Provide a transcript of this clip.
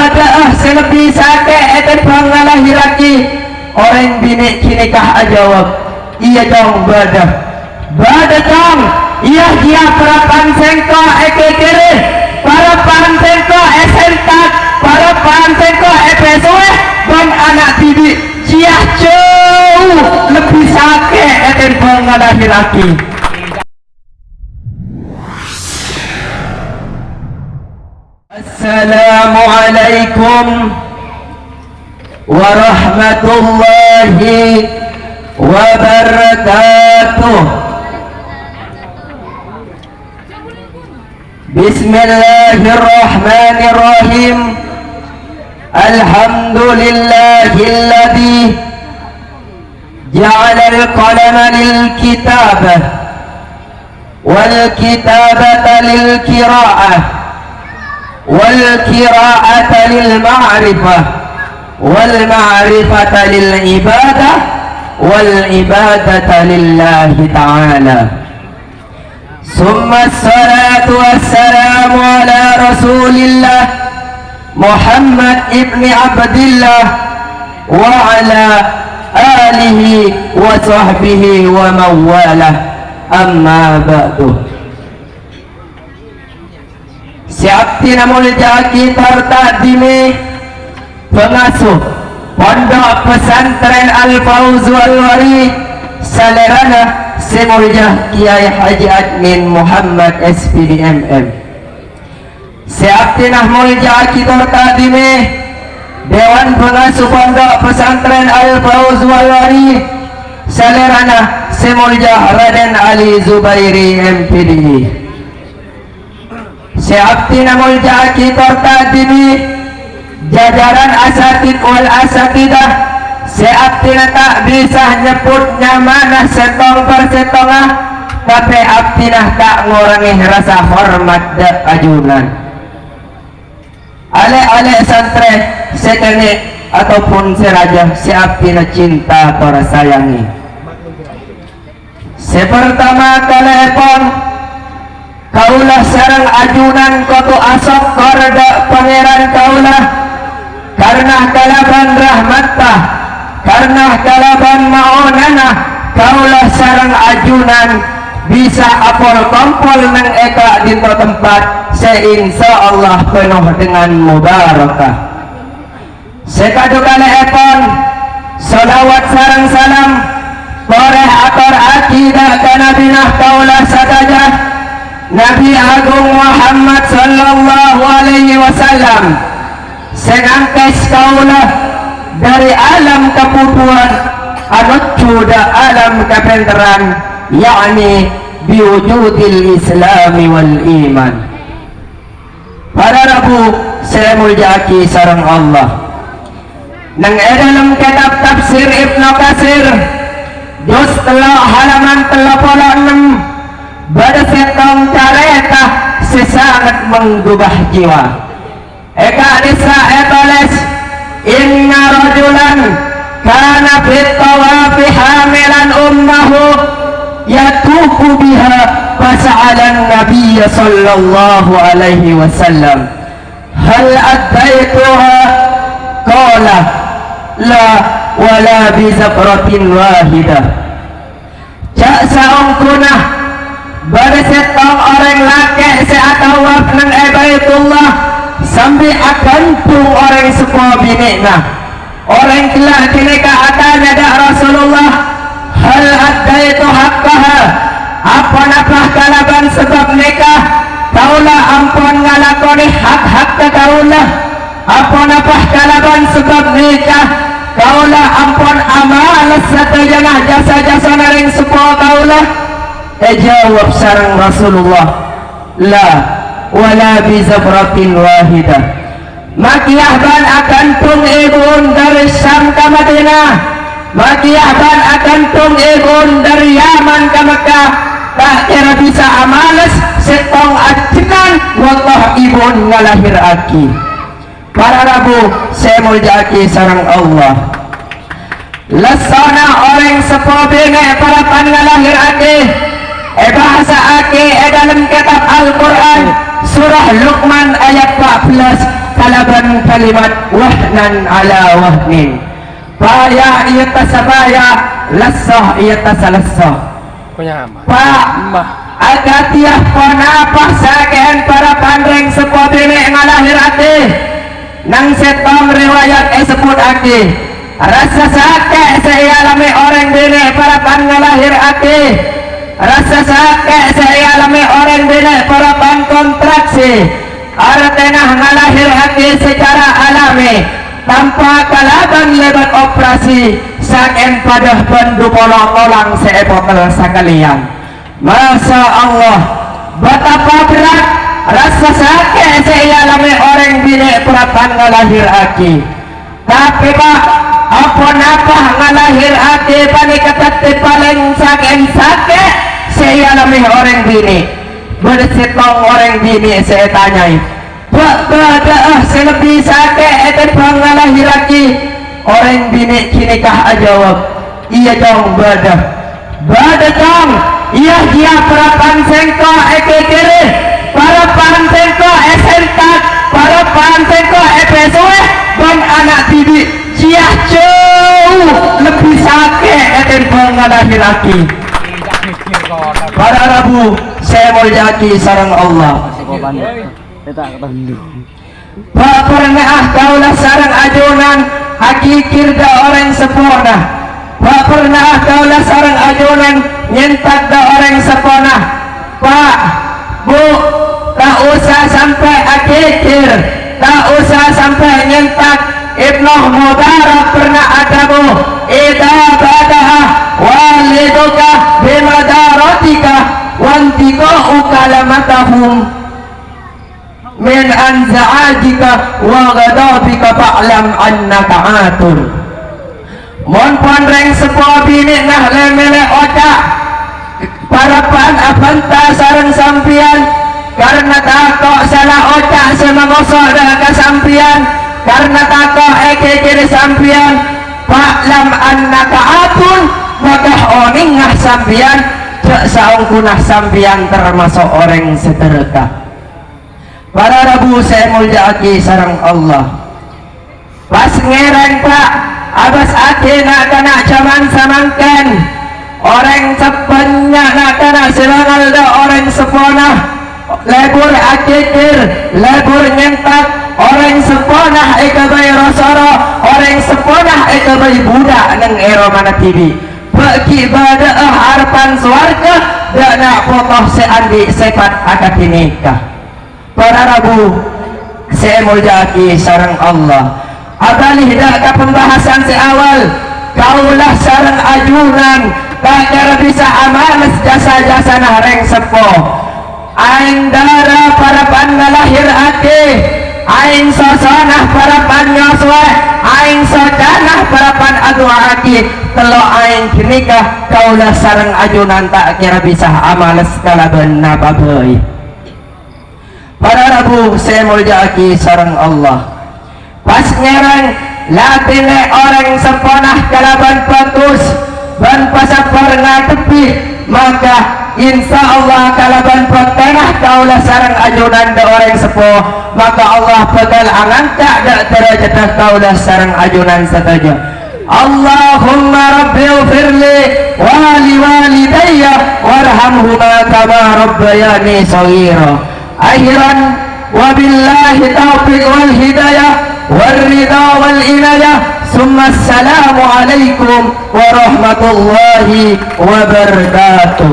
badah selebih sakit eten pangalah hiraki orang bini kini kah ajawab iya dong badah dong iya dia para pansengko eke kiri para pansengko esentak para pansengko epesoe dan anak bibi cia jauh lebih sakit eten pangalah hiraki. Assalamualaikum warahmatullahi wabarakatuh. Bismillahirrahmanirrahim. Alhamdulillahilladzi ja'ala al-qalama lil-kitabah wal-kitabata lil-qira'ah والقراءة للمعرفة والمعرفة للعبادة والعبادة لله تعالى ثم الصلاة والسلام على رسول الله محمد ابن عبد الله وعلى آله وصحبه ومن والاه أما بعد. Siapti namul jaki tertadimi pengasuh Pondok Pesantren Al-Fawz Wal-Wari Salerana Semulja Kiai Haji Admin Muhammad SPDMM. Siapti namul jaki tertadimi Dewan Pengasuh Pondok Pesantren Al-Fawz Wal-Wari Salerana Semulja Raden Ali Zubairi MPDI. Siapti namul jaki tertadimi jajaran asatid wal asatidah. Siapti tak bisa nyebutnya mana setong per setongah, tapi abtinah tak ngurangi rasa hormat dan ajunan. Ale-ale santri sekene ataupun seraja siaptina cinta para sayangi. Sepertama telepon kaulah sarang ajunan koto asok korda pangeran kaulah karena kalaban rahmatah karena kalaban maonana kaulah sarang ajunan bisa apol kompol nang eka dinto tempat seinsya Allah penuh dengan mubarakah. Sekadu kala epon salawat sarang salam koreh akor akidah kana binah kaulah sadajah Nabi Agung Muhammad sallallahu alaihi wasallam senangkes kaulah dari alam keputuan anucuda alam kepenteran yakni biwujudil islami wal iman. Para Rabu saya muljaki sarang Allah nang dalam kitab tafsir Ibnu Katsir juz halaman 36 pada setong careta sesangat menggubah jiwa. Eka disa etoles inna rajulan kana fit tawafi hamilan ummahu yatufu biha fasa'alan nabiyya sallallahu alaihi wasallam hal addaituha qala la wala bi zafratin wahidah. Cak saungkunah pada setong orang laki seatawaf nang Baitullah sambil akantung orang semua binikna orang telah dinika atanya dak Rasulullah hal addaitu haqqaha apa napah kalaban sebab nikah kaulah ampun ngalakoni hak-hak ke kaulah apa napah kalaban sebab nikah kaulah ampun amal satu janah jasa-jasa naring semua kaulah. Jawab sarang Rasulullah la wala bi zafratin wahidah. Makiyah ban akan tung ibun dari Syam ke Madinah, makiyah ban akan tung ibun dari Yaman ke Mekah, tak kira bisa amalas setong adnan wallah ibun ngalahir aki. Para Rabu saya muljaki sarang Allah lesana orang sepobene para pangalahir aki bahasa aki dalam kitab Al-Quran surah Luqman ayat 14 kalaban kalimat wahnan ala wahnin. Baya iya tasabaya, lassah iya tasalassah. Pak, agak tiap penapah saken para pandreng sepo bini ngalahir ati. Nang setong riwayat sebut ati. Rasa sakit saya alami orang bini para pan ngalahir ati. Rasa sakit saya alami orang bini para pan kontraksi. Artinya ngalahir hati secara alami tanpa kalaban lebat operasi saken pada bandu polong-polong seepotel sekalian. Masya Allah, betapa berat rasa sakit saya alami orang bini perapan ngalahir hati. Tapi Pak, apa ngalahir hati panik paling sakit saya alami orang bini. Bersetong orang bini saya tanyai, Bapak selebih sakit dan pengalahir lagi. Orang bini kini kah jawab, iya dong badah dong, iya dia perapan sengko kiri, perapan sengko sentak, perapan sengko pesue, dan anak bibi dia jauh lebih sakit dan pengalahir lagi. Para Rabu saya mulyaki sareng Allah. Pak pernah kaulah sareng ajunan hakikir da orang sempurna. Pak pernah kaulah sareng ajunan nyentak da orang sempurna. Pak, Bu, tak usah sampai hakikir, tak usah sampai nyentak. Ibnu Mubarak pernah ada Bu, idza badaha waliduka bimadaratika wantiqu kalamatahum min anza'ajika wa ghadabika fa'lam annaka atun. Mon pandreng sepo bini nah lemele ocak parapan abanta sareng sampian karena takok salah ocak semangosok dah kasampian karena takok kiri sampian fa'lam annaka atun maka oningah sampian cek saungkunah sampian termasuk orang sederhana. Para Rabu saya mulyaki sareng Allah. Pas ngereng Pak abas ake nak kena zaman samangken orang sepennya nak kena selangal da orang sepona lebur akikir lebur nyentak orang sepona ekabai rosoro orang sepona ekabai budak neng ero mana TV bagi pada harapan swarga dan nak potoh seandi sepat akad nikah. Para Rabu saya mulyaki sareng Allah. Abalih dah ke pembahasan seawal kaulah sareng ajunan tak kira bisa amalas jasa-jasa nareng sepo aing dara para pangalahir ati aing sosanah para panyoswe aing socanah para pan adu ati telo aing nikah kaulah sareng ajunan tak kira bisa amalas kalaban nababai. Para Rabu saya mulyaki sareng Allah. Pas ngereng latine orang seponah kalaban bagus ban pasapor ngadepi maka insya Allah kalaban petengah kaulah sareng ajunan da orang sepo maka Allah bakal angangkat da derajat kaulah sareng ajunan saja. Allahumma rabbi ufirli wali walidayya warhamhuma kama rabbayani shaghira. Akhiran wabillahi taufiq wal hidayah والرضا والإناية ثم السلام عليكم ورحمة الله وبركاته.